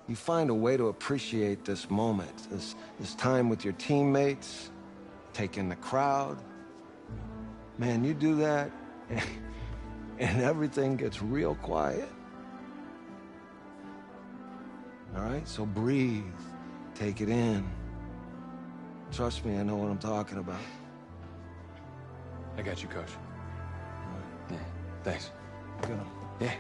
You find a way to appreciate this moment, this time with your teammates, take in the crowd. Man, you do that, and everything gets real quiet. All right, so breathe, take it in. Trust me, I know what I'm talking about. I got you, Coach. Yeah, thanks. Good. Yeah.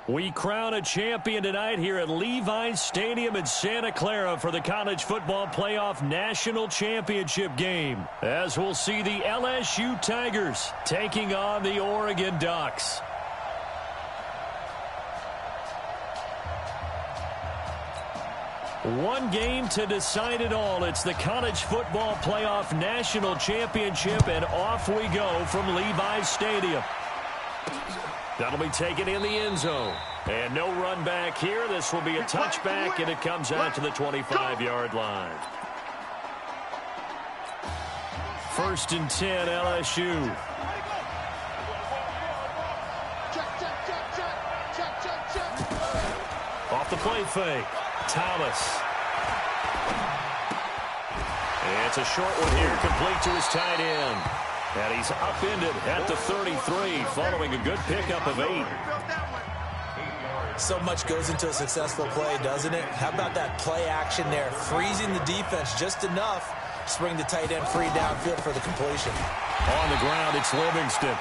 We crown a champion tonight here at Levi's Stadium in Santa Clara for the College Football Playoff National Championship game, as we'll see the LSU Tigers taking on the Oregon Ducks. One game to decide it all. It's the College Football Playoff National Championship, and off we go from Levi's Stadium. That'll be taken in the end zone. And no run back here. This will be a touchback, and it comes out to the 25-yard line. 1st and 10, LSU. Off the play fake. Thomas. And it's a short one here, complete to his tight end. And he's upended at the 33, following a good pickup of 8. So much goes into a successful play, doesn't it? How about that play action there? Freezing the defense just enough to bring the tight end free downfield for the completion. On the ground, it's Livingston.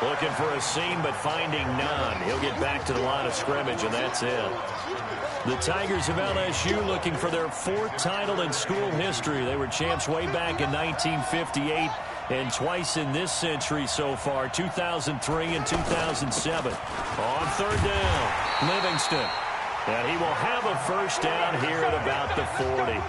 Looking for a seam, but finding none. He'll get back to the line of scrimmage, and that's it. The Tigers of LSU looking for their 4th title in school history. They were champs way back in 1958. And twice in this century so far, 2003 and 2007. On 3rd down, Livingston. And he will have a first down here at about the 40.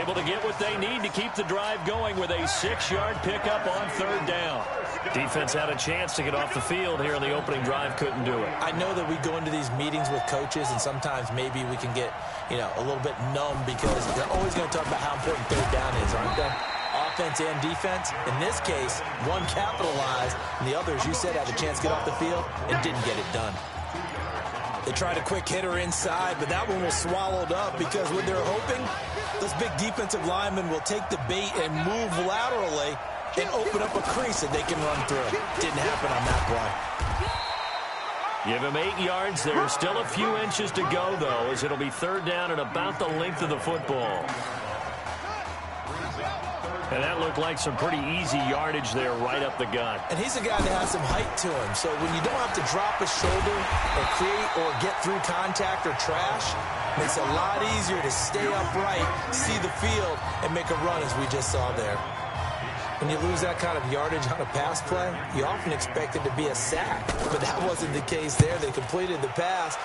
Able to get what they need to keep the drive going with a 6-yard pickup on 3rd down. Defense had a chance to get off the field here in the opening drive, couldn't do it. I know that we go into these meetings with coaches, and sometimes maybe we can get, a little bit numb because they're always going to talk about how important 3rd down is, aren't they? Offense and defense. In this case, one capitalized, and the other, as you said, had a chance to get off the field and didn't get it done. They tried a quick hitter inside, but that one was swallowed up because what they're hoping, those big defensive linemen will take the bait and move laterally and open up a crease that they can run through. Didn't happen on that play. Give him 8 yards. There's still a few inches to go, though, as it'll be 3rd down and about the length of the football. And that looked like some pretty easy yardage there right up the gut. And he's a guy that has some height to him. So when you don't have to drop a shoulder or create or get through contact or trash, it's a lot easier to stay upright, see the field, and make a run as we just saw there. When you lose that kind of yardage on a pass play, you often expect it to be a sack. But that wasn't the case there. They completed the pass.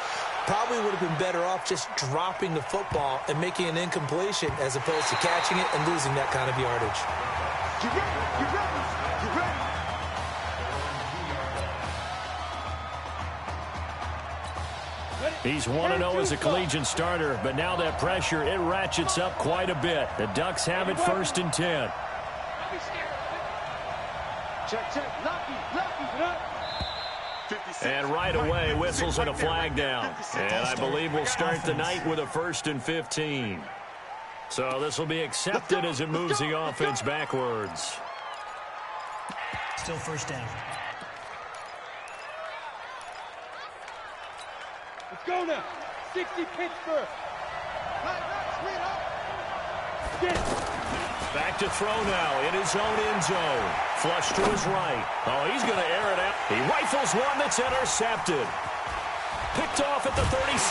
Probably would have been better off just dropping the football and making an incompletion as opposed to catching it and losing that kind of yardage. He's 1-0 as a collegiate starter, but now that pressure, it ratchets up quite a bit. The Ducks have it 1st and 10. And right away, whistles and a flag down. And I believe we'll start the night with a 1st and 15. So this will be accepted as it moves the offense backwards. Still 1st down. Let's go now. 60 Pittsburgh. Back to throw now in his own end zone. Flush to his right. Oh, he's going to air it out. He rifles one that's intercepted. Picked off at the 36.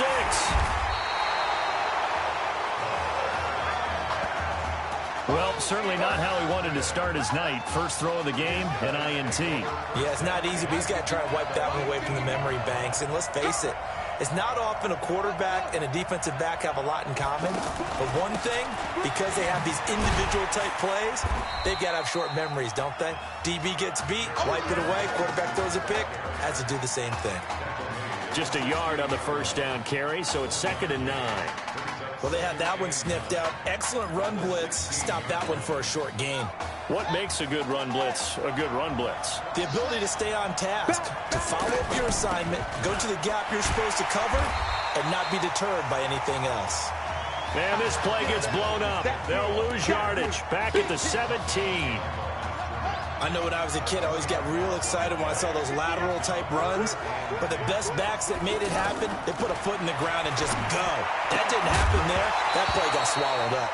Well, certainly not how he wanted to start his night. First throw of the game, an INT. Yeah, it's not easy, but he's got to try to wipe that one away from the memory banks. And let's face it, It's not often a quarterback and a defensive back have a lot in common. But one thing, because they have these individual type plays, they've got to have short memories, don't they? DB gets beat, wipe it away, quarterback throws a pick, has to do the same thing. Just a yard on the first down carry, so it's 2nd and 9. Well, they had that one sniffed out. Excellent run blitz. Stop that one for a short gain. What makes a good run blitz a good run blitz? The ability to stay on task, to follow up your assignment, go to the gap you're supposed to cover, and not be deterred by anything else. And this play gets blown up. They'll lose yardage. Back at the 17. I know when I was a kid, I always got real excited when I saw those lateral-type runs. But the best backs that made it happen, they put a foot in the ground and just go. That didn't happen there. That play got swallowed up.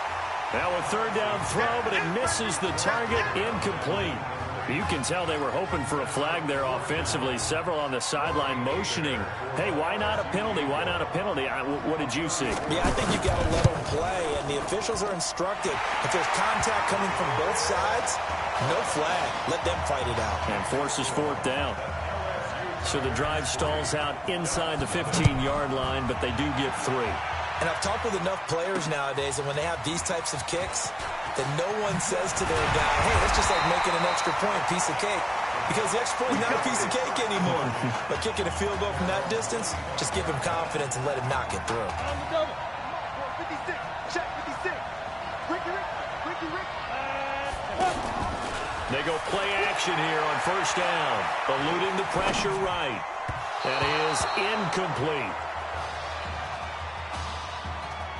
Now a 3rd down throw, but it misses the target, incomplete. You can tell they were hoping for a flag there offensively. Several on the sideline motioning. Hey, why not a penalty? Why not a penalty? What did you see? Yeah, I think you got to let them play, and the officials are instructed. If there's contact coming from both sides, no flag. Let them fight it out. And forces 4th down. So the drive stalls out inside the 15-yard line, but they do get 3. And I've talked with enough players nowadays, and when they have these types of kicks, that no one says to their guy, hey, that's just like making an extra point, piece of cake. Because the extra point is not a piece of cake anymore. But kicking a field goal from that distance, just give him confidence and let him knock it through. On the double. 56. Check 56. Ricky. They go play action here on 1st down. Eluding the pressure right. That is incomplete.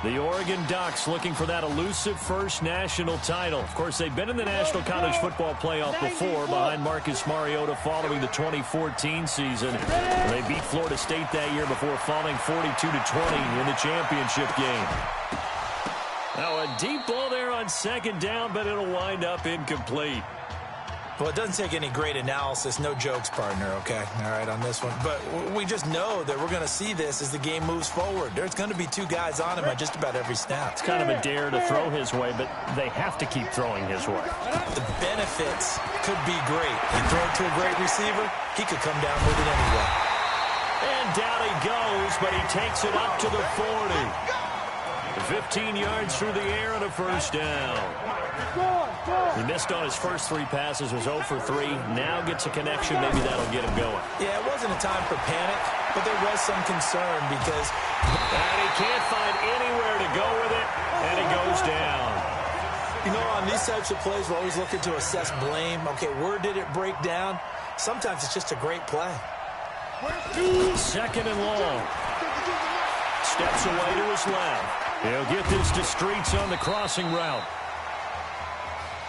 The Oregon Ducks looking for that elusive first national title. Of course, they've been in the National College Football Playoff before behind Marcus Mariota following the 2014 season. They beat Florida State that year before falling 42-20 in the championship game. Now a deep ball there on 2nd down, but it'll wind up incomplete. Well, it doesn't take any great analysis. No jokes, partner, okay? All right, on this one. But we just know that we're going to see this as the game moves forward. There's going to be 2 guys on him at just about every snap. It's kind of a dare to throw his way, but they have to keep throwing his way. The benefits could be great. You throw it to a great receiver, he could come down with it anyway. And down he goes, but he takes it up to the 40. 15 yards through the air and a 1st down. He missed on his first 3 passes, was 0 for 3. Now gets a connection. Maybe that'll get him going. Yeah, it wasn't a time for panic, but there was some concern because... And he can't find anywhere to go with it, and he goes down. You know, on these types of plays, we're always looking to assess blame. Okay, where did it break down? Sometimes it's just a great play. 2nd and long. Steps away to his left. He'll get this to Streets on the crossing route.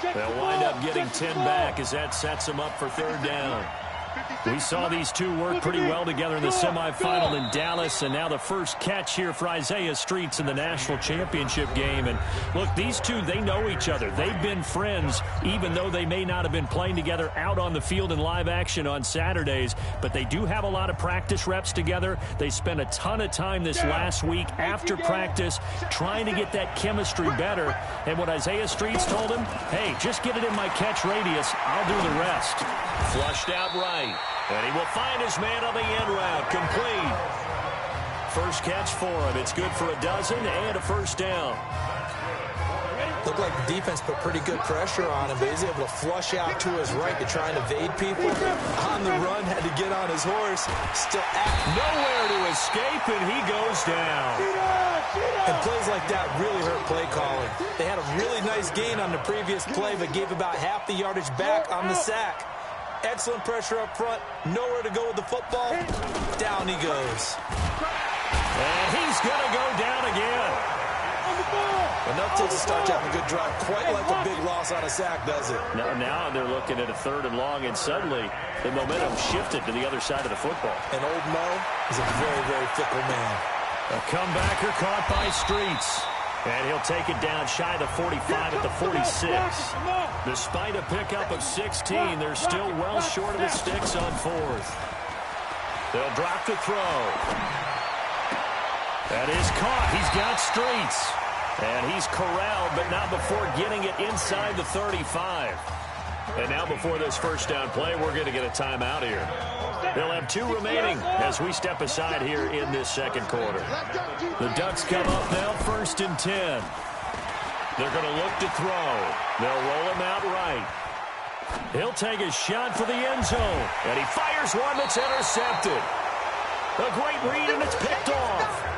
They'll wind up getting 10 back as that sets him up for 3rd down. We saw these two work pretty well together in the semifinal in Dallas, and now the first catch here for Isaiah Streets in the national championship game. And look, these two, they know each other. They've been friends, even though they may not have been playing together out on the field in live action on Saturdays. But they do have a lot of practice reps together. They spent a ton of time this last week after practice trying to get that chemistry better. And what Isaiah Streets told him, hey, just get it in my catch radius. I'll do the rest. Flushed out right. And he will find his man on the end route. Complete. First catch for him. It's good for a dozen and a 1st down. Looked like the defense put pretty good pressure on him, but he's able to flush out to his right to try and evade people. On the run, had to get on his horse. Still nowhere to escape, and he goes down. And plays like that really hurt play calling. They had a really nice gain on the previous play, but gave about half the yardage back on the sack. Excellent pressure up front. Nowhere to go with the football. Down he goes. And he's going to go down again. Enough to start having a good drive. Quite like a big loss on a sack, does it? Now they're looking at a 3rd and long, and suddenly the momentum shifted to the other side of the football. And old Mo is a very, very fickle man. A comebacker caught by Streets. And he'll take it down shy of the 45 at the 46. Despite a pickup of 16, they're still well short of the sticks on 4th. They'll drop the throw. That is caught. He's got Streets. And he's corralled, but not before getting it inside the 35. And now before this first down play, we're going to get a timeout here. They'll have 2 remaining as we step aside here in this second quarter. The Ducks come up now, 1st and 10. They're going to look to throw. They'll roll him out right. He'll take a shot for the end zone. And he fires one that's intercepted. A great read, and it's picked off.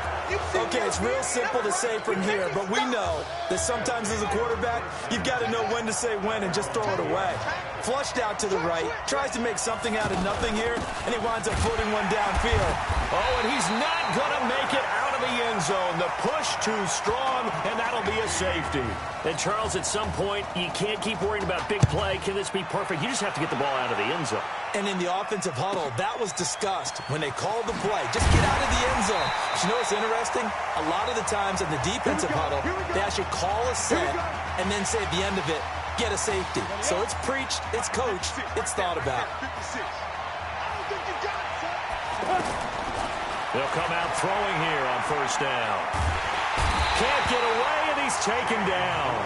Okay, it's real simple to say from here, but we know that sometimes as a quarterback, you've got to know when to say when and just throw it away. Flushed out to the right, tries to make something out of nothing here, and he winds up putting one downfield. Oh, and he's not going to make it out of the end zone. The push too strong, and that'll be a safety. And, Charles, at some point, you can't keep worrying about big play. Can this be perfect? You just have to get the ball out of the end zone. And in the offensive huddle, that was discussed when they called the play. Just get out of the end zone. But you know what's interesting? A lot of the times in the defensive huddle, they actually call a set and then say at the end of it, get a safety. So it's preached, it's coached, it's thought about. They'll come out throwing here on 1st down. Can't get away, and he's taken down.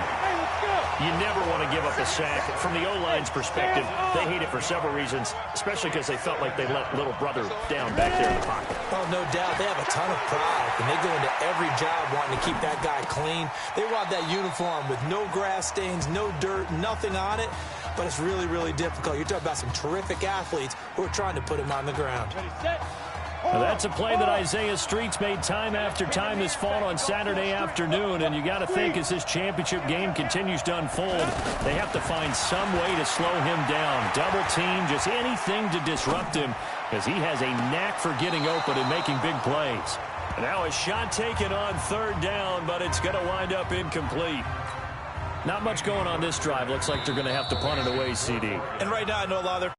You never want to give up a sack. From the O-line's perspective, they hate it for several reasons, especially because they felt like they let little brother down back there in the pocket. Oh, no doubt. They have a ton of pride, and they go into every job wanting to keep that guy clean. They want that uniform with no grass stains, no dirt, nothing on it, but it's really, really difficult. You're talking about some terrific athletes who are trying to put him on the ground. Now that's a play that Isaiah Streets made time after time this fall on Saturday afternoon, and you got to think as this championship game continues to unfold, they have to find some way to slow him down. Double team, just anything to disrupt him, because he has a knack for getting open and making big plays. And now a shot taken on 3rd down, but it's going to wind up incomplete. Not much going on this drive. Looks like they're going to have to punt it away, CD. And right now I know a lot of their